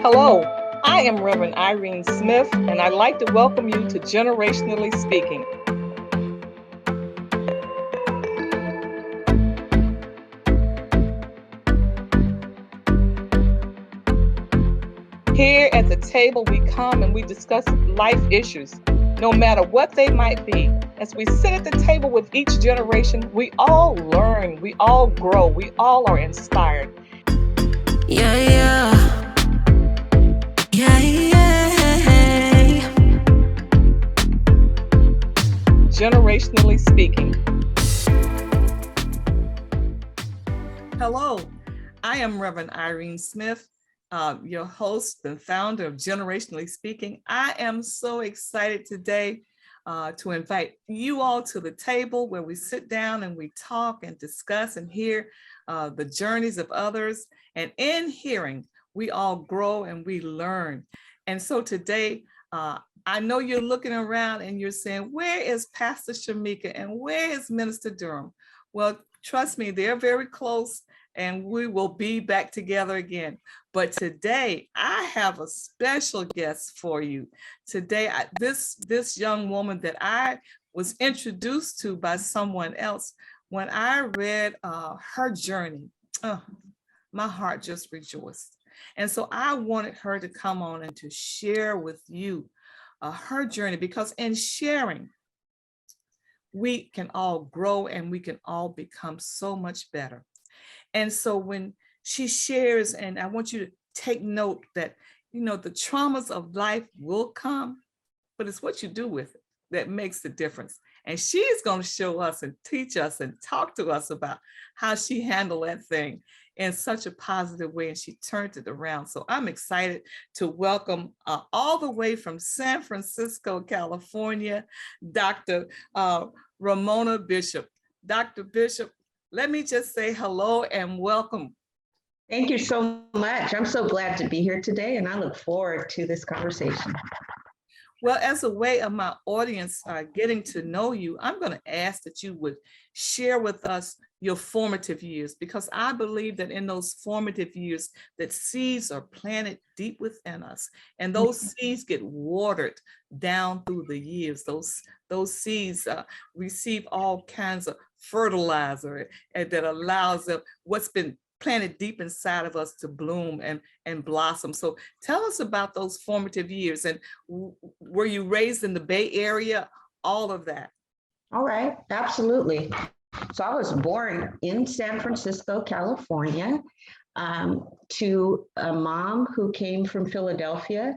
Hello, I am Reverend Irene Smith, and I'd like to welcome you to Generationally Speaking. Here at the table, we come and we discuss life issues, no matter what they might be. As we sit at the table with each generation, we all learn, we all grow, we all are inspired. Yeah, yeah. Yeah, yeah. Generationally Speaking. Hello, I am Reverend Irene Smith, your host and founder of Generationally Speaking. I am so excited today to invite you all to the table where we sit down and we talk and discuss and hear the journeys of others. And in hearing, we all grow and we learn. And so today, I know you're looking around and you're saying, where is Pastor Shamika and where is Minister Durham? Well, trust me, they're very close and we will be back together again. But today I have a special guest for you. Today, this young woman that I was introduced to by someone else, when I read her journey, my heart just rejoiced. And so I wanted her to come on and to share with you her journey, because in sharing, we can all grow and we can all become so much better. And so when she shares, and I want you to take note that, the traumas of life will come, but it's what you do with it that makes the difference. And she's going to show us and teach us and talk to us about how she handled that thing in such a positive way, and she turned it around. So I'm excited to welcome all the way from San Francisco, California, Dr. Ramona Bishop. Dr. Bishop, let me just say hello and welcome. Thank you so much. I'm so glad to be here today, and I look forward to this conversation. Well, as a way of my audience getting to know you, I'm going to ask that you would share with us your formative years, because I believe that in those formative years that seeds are planted deep within us, and those seeds get watered down through the years. Those seeds receive all kinds of fertilizer that allows what's been planted deep inside of us to bloom and blossom. So tell us about those formative years, and were you raised in the Bay Area? All of that. All right, absolutely. So I was born in San Francisco, California, to a mom who came from Philadelphia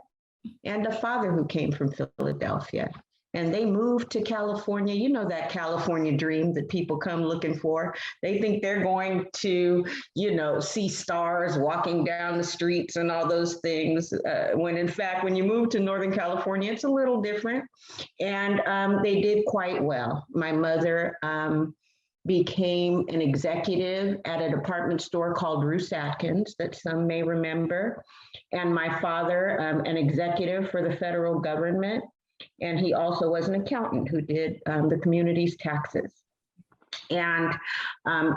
and a father who came from Philadelphia. And they moved to California. You know, that California dream that people come looking for. They think they're going to, see stars walking down the streets and all those things. When in fact, when you move to Northern California, it's a little different. And they did quite well. My mother became an executive at a department store called Roos Atkins that some may remember. And my father, an executive for the federal government. And he also was an accountant who did the community's taxes. And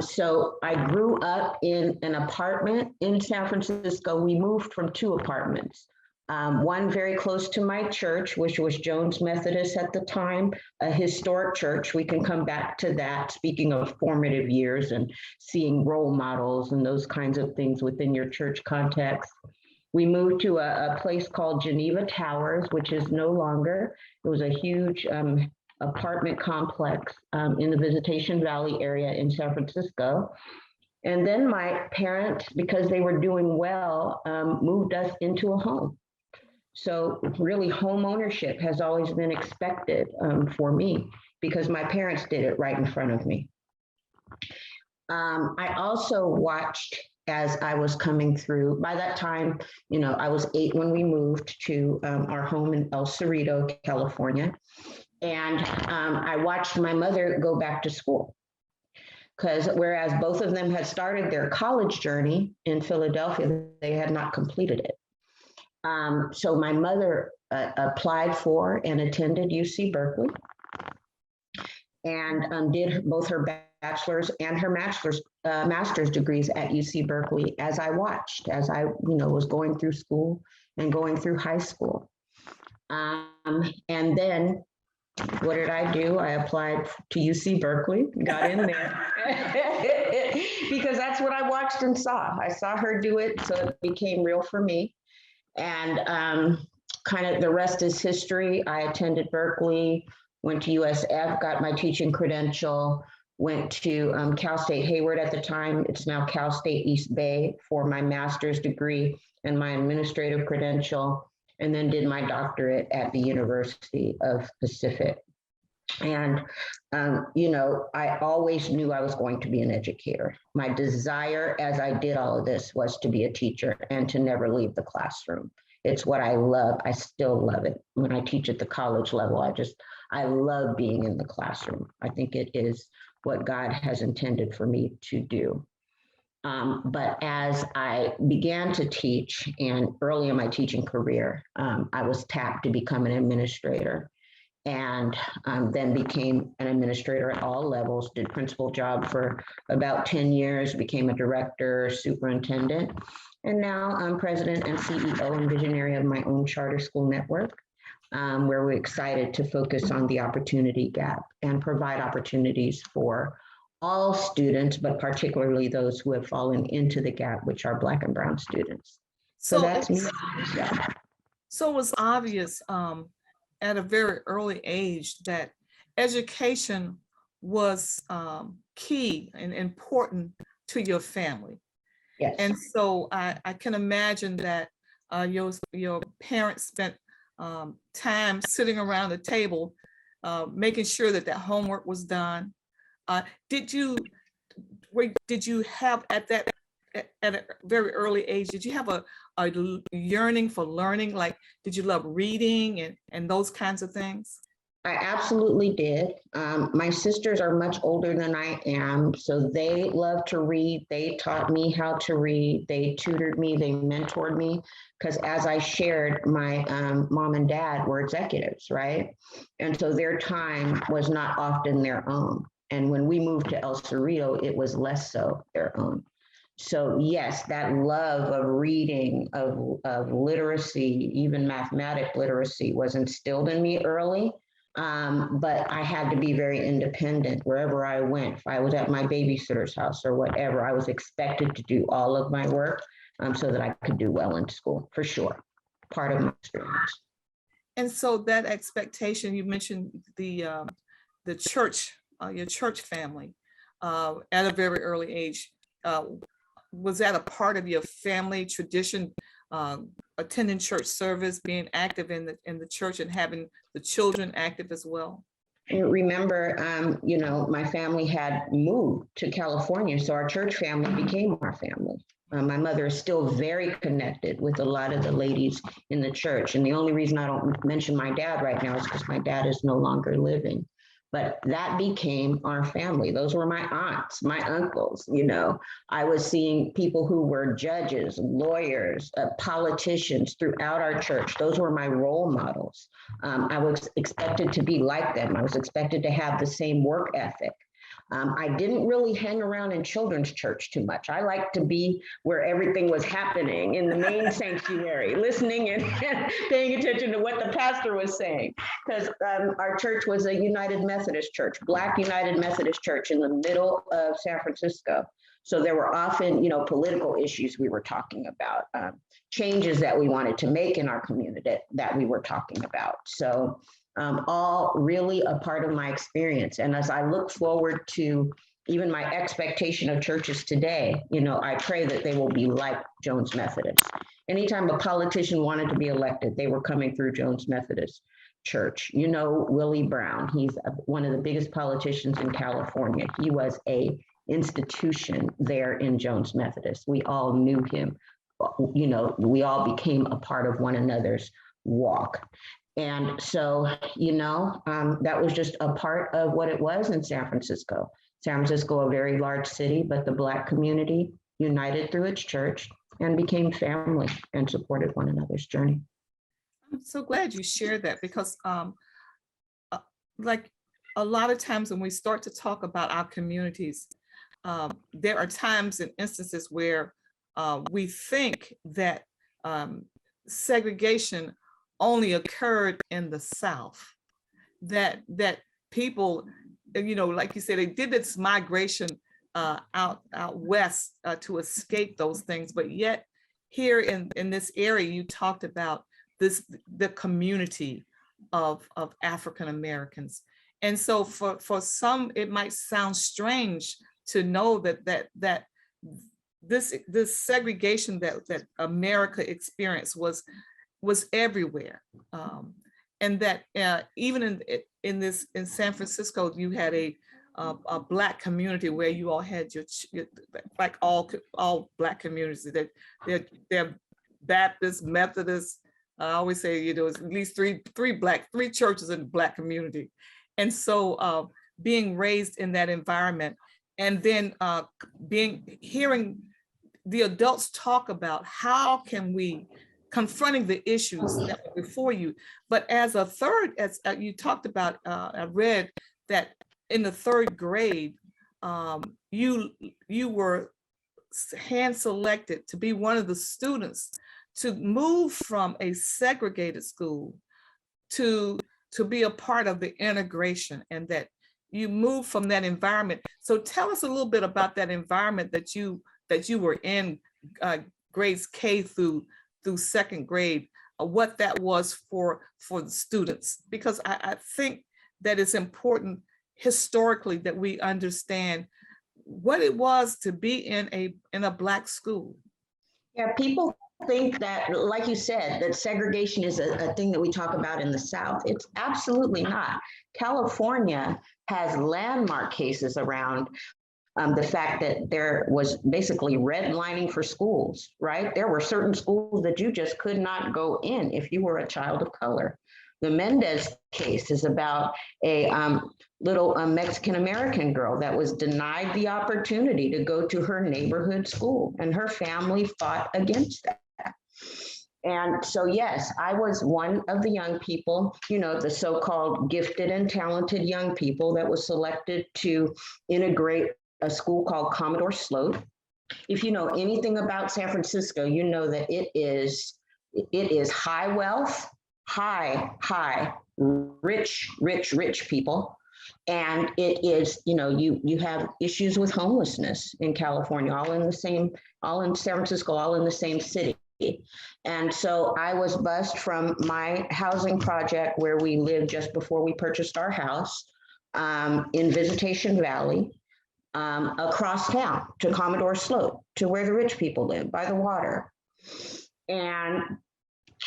so I grew up in an apartment in San Francisco. We moved from two apartments. One very close to my church, which was Jones Methodist at the time, a historic church. We can come back to that, speaking of formative years and seeing role models and those kinds of things within your church context. We moved to a place called Geneva Towers, which is no longer. It was a huge apartment complex in the Visitation Valley area in San Francisco. And then my parents, because they were doing well, moved us into a home. So really home ownership has always been expected for me because my parents did it right in front of me. I also watched as I was coming through. By that time, I was 8 when we moved to our home in El Cerrito, California. And I watched my mother go back to school. Because whereas both of them had started their college journey in Philadelphia, they had not completed it. So my mother applied for and attended UC Berkeley. and did both her bachelor's and her master's degrees at UC Berkeley as I watched, as I was going through school and going through high school. And then what did I do? I applied to UC Berkeley, got in there because that's what I watched and saw. I saw her do it, so it became real for me. And kind of the rest is history. I attended Berkeley, went to USF, got my teaching credential, went to Cal State Hayward at the time. It's now Cal State East Bay for my master's degree and my administrative credential, and then did my doctorate at the University of Pacific. And, I always knew I was going to be an educator. My desire as I did all of this was to be a teacher and to never leave the classroom. It's what I love. I still love it. When I teach at the college level, I love being in the classroom. I think it is what God has intended for me to do. But as I began to teach, and early in my teaching career, I was tapped to become an administrator, and then became an administrator at all levels, did principal job for about 10 years, became a director, superintendent, and now I'm president and CEO and visionary of my own charter school network, where we're excited to focus on the opportunity gap and provide opportunities for all students, but particularly those who have fallen into the gap, which are Black and Brown students. So that's me. Yeah. So it was obvious at a very early age that education was key and important to your family. Yes. And so I can imagine that your parents spent time sitting around the table, making sure that that homework was done. Did you have at a very early age, did you have a yearning for learning? Like, did you love reading and those kinds of things? I absolutely did. My sisters are much older than I am, so they love to read. They taught me how to read. They tutored me. They mentored me. Because as I shared, my mom and dad were executives, right? And so their time was not often their own. And when we moved to El Cerrito, it was less so their own. So yes, that love of reading, of literacy, even mathematic literacy, was instilled in me early. But I had to be very independent wherever I went. If I was at my babysitter's house or whatever, I was expected to do all of my work so that I could do well in school, for sure. Part of my experience. And so that expectation, you mentioned the church, your church family at a very early age. Was that a part of your family tradition, attending church service, being active in the church, and having the children active as well? Remember, my family had moved to California, so our church family became our family. My mother is still very connected with a lot of the ladies in the church. And the only reason I don't mention my dad right now is because my dad is no longer living. But that became our family. Those were my aunts, my uncles. I was seeing people who were judges, lawyers, politicians throughout our church. Those were my role models. I was expected to be like them. I was expected to have the same work ethic. I didn't really hang around in children's church too much. I liked to be where everything was happening in the main sanctuary, listening and paying attention to what the pastor was saying. Because our church was a United Methodist church, Black United Methodist church in the middle of San Francisco. So there were often, political issues we were talking about, changes that we wanted to make in our community that we were talking about. So all really a part of my experience. And as I look forward to even my expectation of churches today, I pray that they will be like Jones Methodist. Anytime a politician wanted to be elected, they were coming through Jones Methodist Church. Willie Brown, he's one of the biggest politicians in California. He was a institution there in Jones Methodist. We all knew him. We all became a part of one another's walk. And so, that was just a part of what it was in San Francisco. San Francisco, a very large city, but the Black community united through its church and became family and supported one another's journey. I'm so glad you shared that, because like a lot of times when we start to talk about our communities, there are times and instances where we think that segregation only occurred in the South, that people, like you said, they did this migration out west to escape those things, but yet here in this area, you talked about the community of African Americans. And so for some, it might sound strange to know that this segregation that America experienced was everywhere, and that even in San Francisco, you had a Black community where you all had your like all Black communities, that they're Baptist, Methodist. I always say, it's at least three churches in the Black community. And so being raised in that environment, and then hearing the adults talk about how can we confronting the issues that were before you. But as you talked about, I read that in the third grade, you were hand selected to be one of the students to move from a segregated school to be a part of the integration, and that you moved from that environment. So tell us a little bit about that environment that you were in, grades K through second grade, what that was for the students, because I think that it's important historically that we understand what it was to be in a Black school. Yeah, people think that, like you said, that segregation is a thing that we talk about in the South. It's absolutely not. California has landmark cases around the fact that there was basically redlining for schools, right? There were certain schools that you just could not go in if you were a child of color. The Mendez case is about a little Mexican-American girl that was denied the opportunity to go to her neighborhood school, and her family fought against that. And so, yes, I was one of the young people, the so-called gifted and talented young people that was selected to integrate a school called Commodore Sloat. If you know anything about San Francisco, you know that it is high wealth, high, rich people. And it is, you have issues with homelessness in California, all in San Francisco, all in the same city. And so I was bused from my housing project where we lived just before we purchased our house in Visitation Valley, across town to Commodore Sloat, to where the rich people live, by the water. And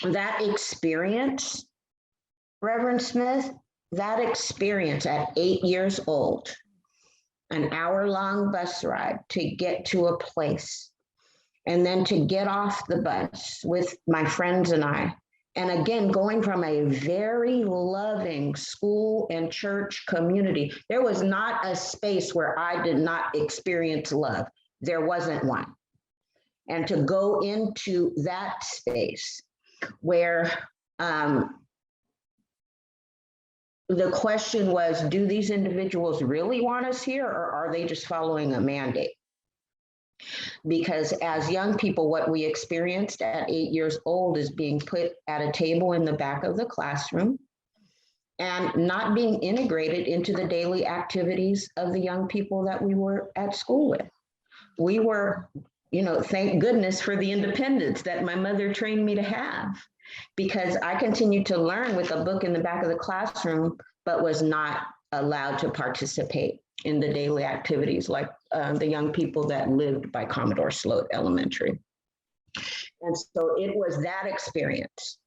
that experience, Reverend Smith, that experience at 8 years old, an hour-long bus ride to get to a place, and then to get off the bus with my friends and I, and again, going from a very loving school and church community, there was not a space where I did not experience love. There wasn't one. And to go into that space where the question was, do these individuals really want us here, or are they just following a mandate? Because as young people, what we experienced at 8 years old is being put at a table in the back of the classroom and not being integrated into the daily activities of the young people that we were at school with. We were, thank goodness for the independence that my mother trained me to have, because I continued to learn with a book in the back of the classroom, but was not allowed to participate in the daily activities like the young people that lived by Commodore Sloat Elementary. And so it was that experience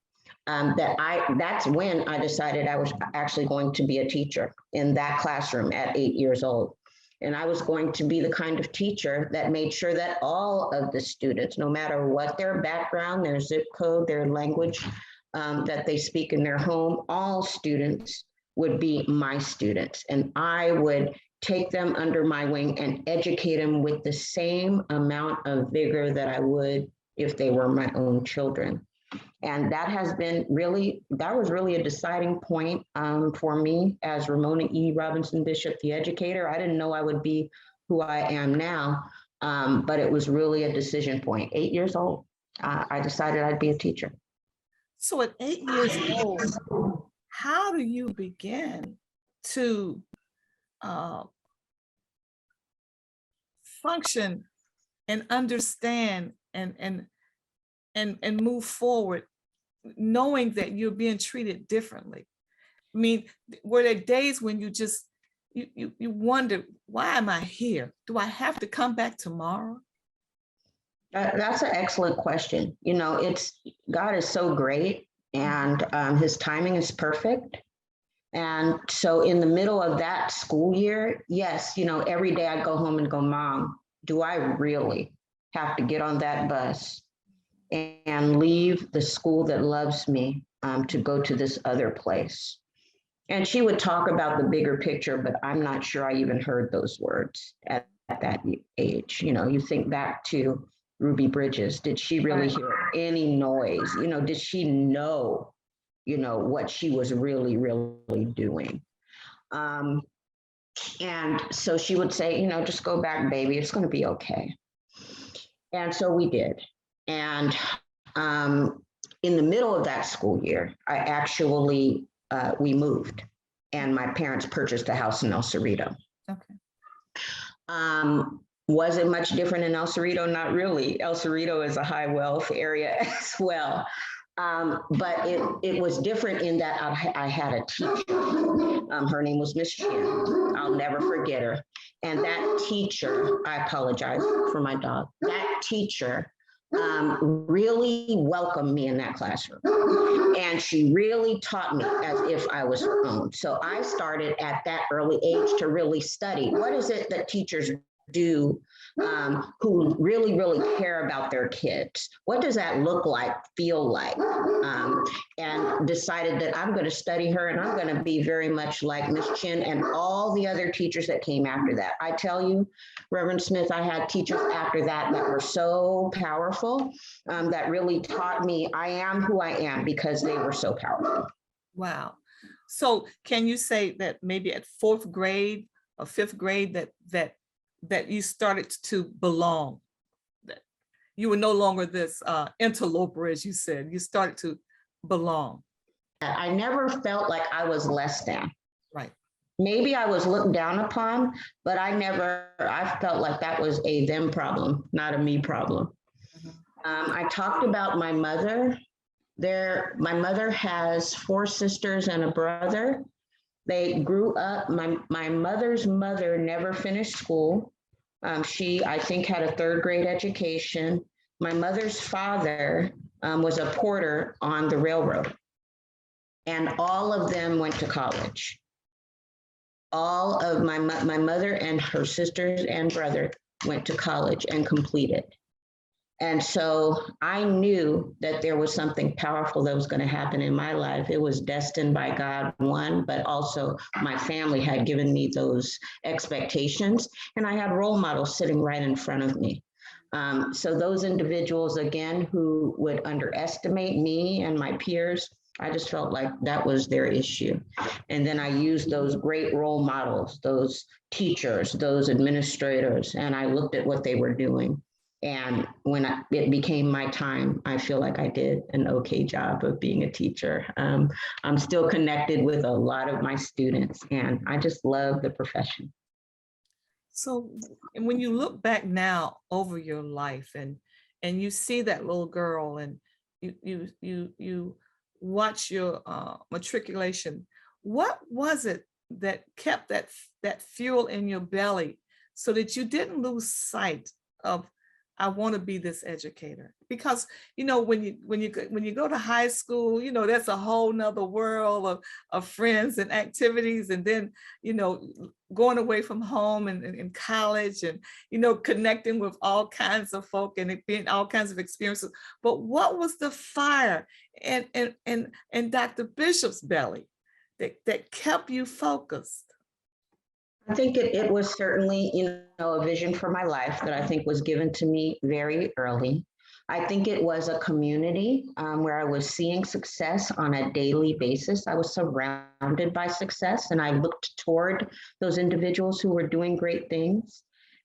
that's when I decided I was actually going to be a teacher in that classroom at 8 years old. And I was going to be the kind of teacher that made sure that all of the students, no matter what their background, their zip code, their language that they speak in their home, all students would be my students. And I would take them under my wing and educate them with the same amount of vigor that I would if they were my own children. And that has been really, that was really a deciding point for me as Ramona E. Robinson Bishop, the educator. I didn't know I would be who I am now, but it was really a decision point. 8 years old, I decided I'd be a teacher. So at 8 years old, how do you begin to function and understand and move forward, knowing that you're being treated differently? I mean, were there days when you just you wonder, why am I here? Do I have to come back tomorrow? That's an excellent question. You know, it's God is so great, and His timing is perfect. And so, in the middle of that school year, yes, you know, every day I go home and go, Mom, do I really have to get on that bus and leave the school that loves me to go to this other place? And she would talk about the bigger picture, but I'm not sure I even heard those words at that age. You know, you think back to Ruby Bridges. Did she really hear any noise? You know, did she know, you know, what she was really, really doing? And so she would say, you know, just go back, baby, it's going to be okay. And so we did. And in the middle of that school year, I actually, we moved, and my parents purchased a house in El Cerrito. Okay. Was it much different in El Cerrito? Not really. El Cerrito is a high wealth area as well. But it was different in that I had a teacher. Her name was Miss Chin. I'll never forget her. And that teacher, I apologize for my dog, that teacher really welcomed me in that classroom. And she really taught me as if I was her own. So I started at that early age to really study. What is it that teachers do who really, really care about their kids? What does that look like, feel like? And decided that I'm going to study her, and I'm going to be very much like Miss Chin and all the other teachers that came after that. I tell you, Reverend Smith, I had teachers after that that were so powerful, that really taught me I am who I am because they were so powerful. Wow. So can you say that maybe at fourth grade or fifth grade that you started to belong, that you were no longer this interloper, as you said, you started to belong? I never felt like I was less than. Right. Maybe I was looked down upon, but I felt like that was a them problem, not a me problem. I talked about my mother. My mother has 4 sisters and a brother. They grew up, my mother's mother never finished school. She, I think, had a 3rd grade education. My mother's father was a porter on the railroad, and all of them went to college. All of my mother and her sisters and brother went to college and completed. And so I knew that there was something powerful that was going to happen in my life. It was destined by God, one, but also my family had given me those expectations, and I had role models sitting right in front of me. So those individuals, again, who would underestimate me and my peers, I just felt like that was their issue. And then I used those great role models, those teachers, those administrators, and I looked at what they were doing. And when it became my time, I feel like I did an okay job of being a teacher. I'm still connected with a lot of my students, and I just love the profession. So when you look back now over your life and you see that little girl, and you watch your matriculation, what was it that kept that fuel in your belly so that you didn't lose sight of, I want to be this educator? Because, you know, when you go to high school, you know, that's a whole nother world of friends and activities. And then, you know, going away from home and in college, and, you know, connecting with all kinds of folk and it being all kinds of experiences. But what was the fire in Dr. Bishop's belly that kept you focused? I think it was certainly, you know, a vision for my life that I think was given to me very early. I think it was a community where I was seeing success on a daily basis. I was surrounded by success, and I looked toward those individuals who were doing great things.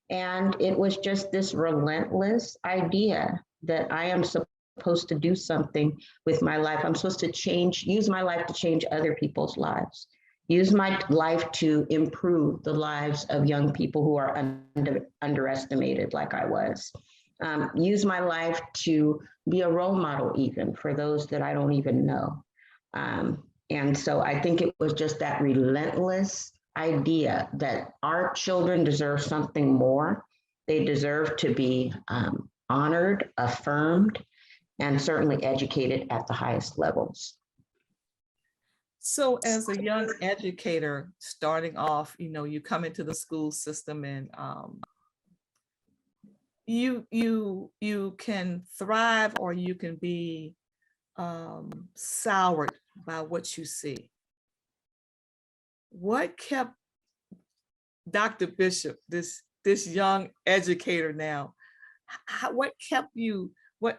And it was just this relentless idea that I am supposed to do something with my life. I'm supposed to use my life to change other people's lives. Use my life to improve the lives of young people who are underestimated like I was. Use my life to be a role model even for those that I don't even know. And so I think it was just that relentless idea that our children deserve something more. They deserve to be honored, affirmed, and certainly educated at the highest levels. So as a young educator starting off, you come into the school system and you can thrive or you can be soured by what you see. What kept Dr. Bishop, this young educator now, what kept you, what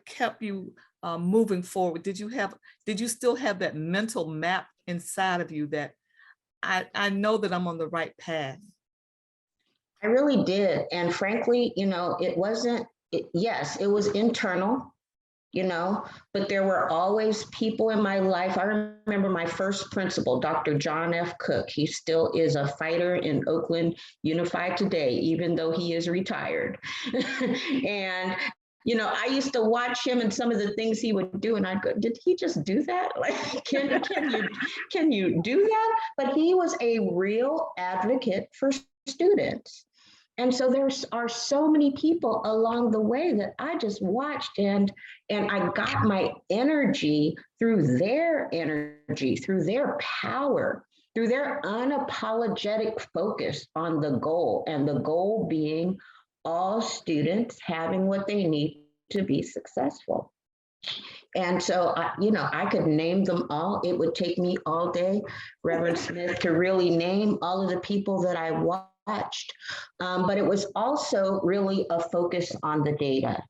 kept you moving forward? Did you still have that mental map inside of you that I know that I'm on the right path? I really did. And frankly, it wasn't, yes, it was internal, but there were always people in my life. I remember my first principal, Dr. John F. Cook. He still is a fighter in Oakland Unified today, even though he is retired. And I used to watch him and some of the things he would do, and I'd go, "Did he just do that? Like, can you do that?" But he was a real advocate for students. And so there are so many people along the way that I just watched, and I got my energy through their energy, through their power, through their unapologetic focus on the goal, and the goal being all students having what they need to be successful. And so, I could name them all. It would take me all day, Reverend Smith, to really name all of the people that I watched. But it was also really a focus on the data.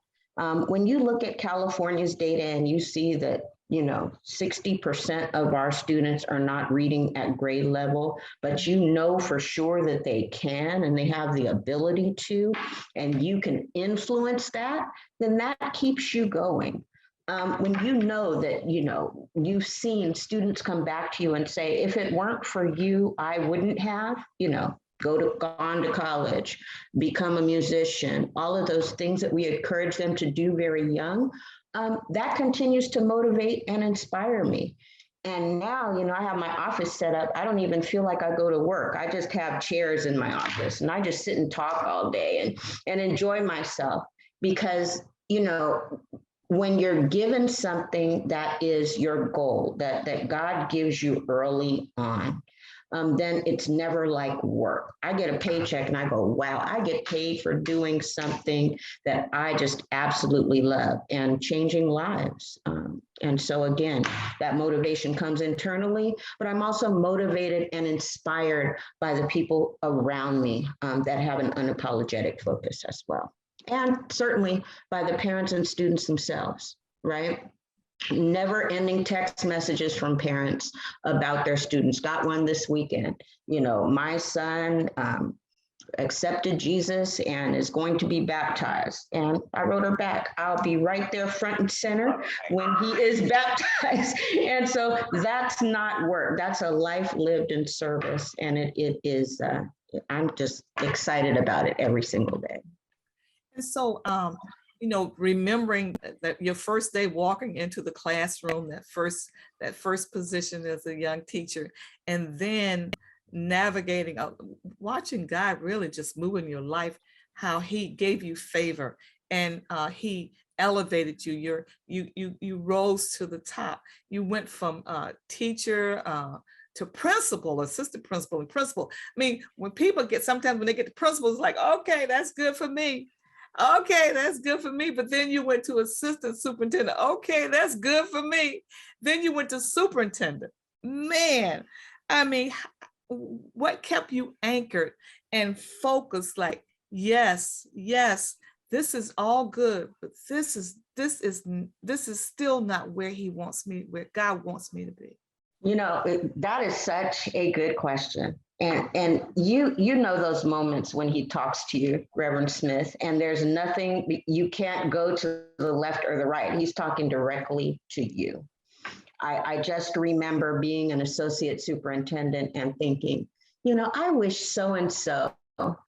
When you look at California's data and you see that 60% of our students are not reading at grade level, but for sure that they can and they have the ability to, and you can influence that, then that keeps you going. When that, you've seen students come back to you and say, if it weren't for you, I wouldn't have, gone to college, become a musician, all of those things that we encourage them to do very young, that continues to motivate and inspire me. And now, I have my office set up. I don't even feel like I go to work. I just have chairs in my office and I just sit and talk all day and enjoy myself because, when you're given something that is your goal, that God gives you early on, then it's never like work. I get a paycheck and I go, wow, I get paid for doing something that I just absolutely love and changing lives. And so again, that motivation comes internally, but I'm also motivated and inspired by the people around me that have an unapologetic focus as well. And certainly by the parents and students themselves, right? Never ending text messages from parents about their students. Got one this weekend. My son accepted Jesus and is going to be baptized. And I wrote her back, I'll be right there front and center when he is baptized. And so that's not work. That's a life lived in service. And it is, I'm just excited about it every single day. And so, remembering that your first day walking into the classroom, that first position as a young teacher, and then navigating, watching God really just move in your life, how he gave you favor and he elevated you. You rose to the top. You went from teacher to principal, assistant principal, and principal. I mean, sometimes when they get to principal, it's like, okay, that's good for me. Okay, that's good for me. But then you went to assistant superintendent. Okay, that's good for me. Then you went to superintendent. Man, I mean, what kept you anchored and focused? Like, yes, this is all good, but this is still not where where God wants me to be? That is such a good question. And you know those moments when he talks to you, Reverend Smith, and there's nothing, you can't go to the left or the right. He's talking directly to you. I just remember being an associate superintendent and thinking, I wish so-and-so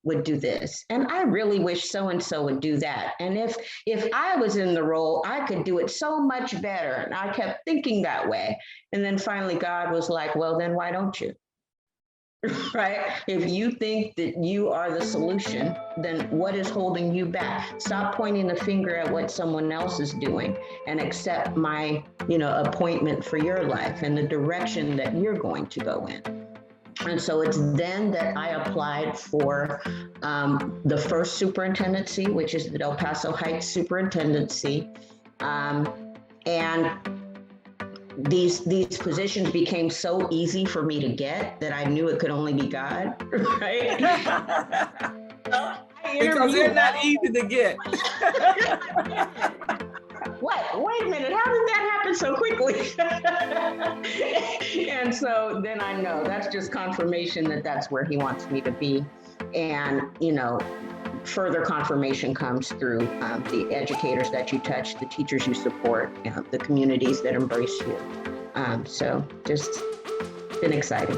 would do this. And I really wish so-and-so would do that. And if I was in the role, I could do it so much better. And I kept thinking that way. And then finally God was like, well, then why don't you? Right? If you think that you are the solution, then what is holding you back? Stop pointing the finger at what someone else is doing and accept my, appointment for your life and the direction that you're going to go in. And so it's then that I applied for the first superintendency, which is the El Paso Heights superintendency. And these positions became so easy for me to get that I knew it could only be God, right? Because they're not easy to get. What? Wait a minute, how did that happen so quickly? And so then I know that's just confirmation that that's where he wants me to be. And, further confirmation comes through the educators that you touch, the teachers you support, the communities that embrace you. So just been exciting.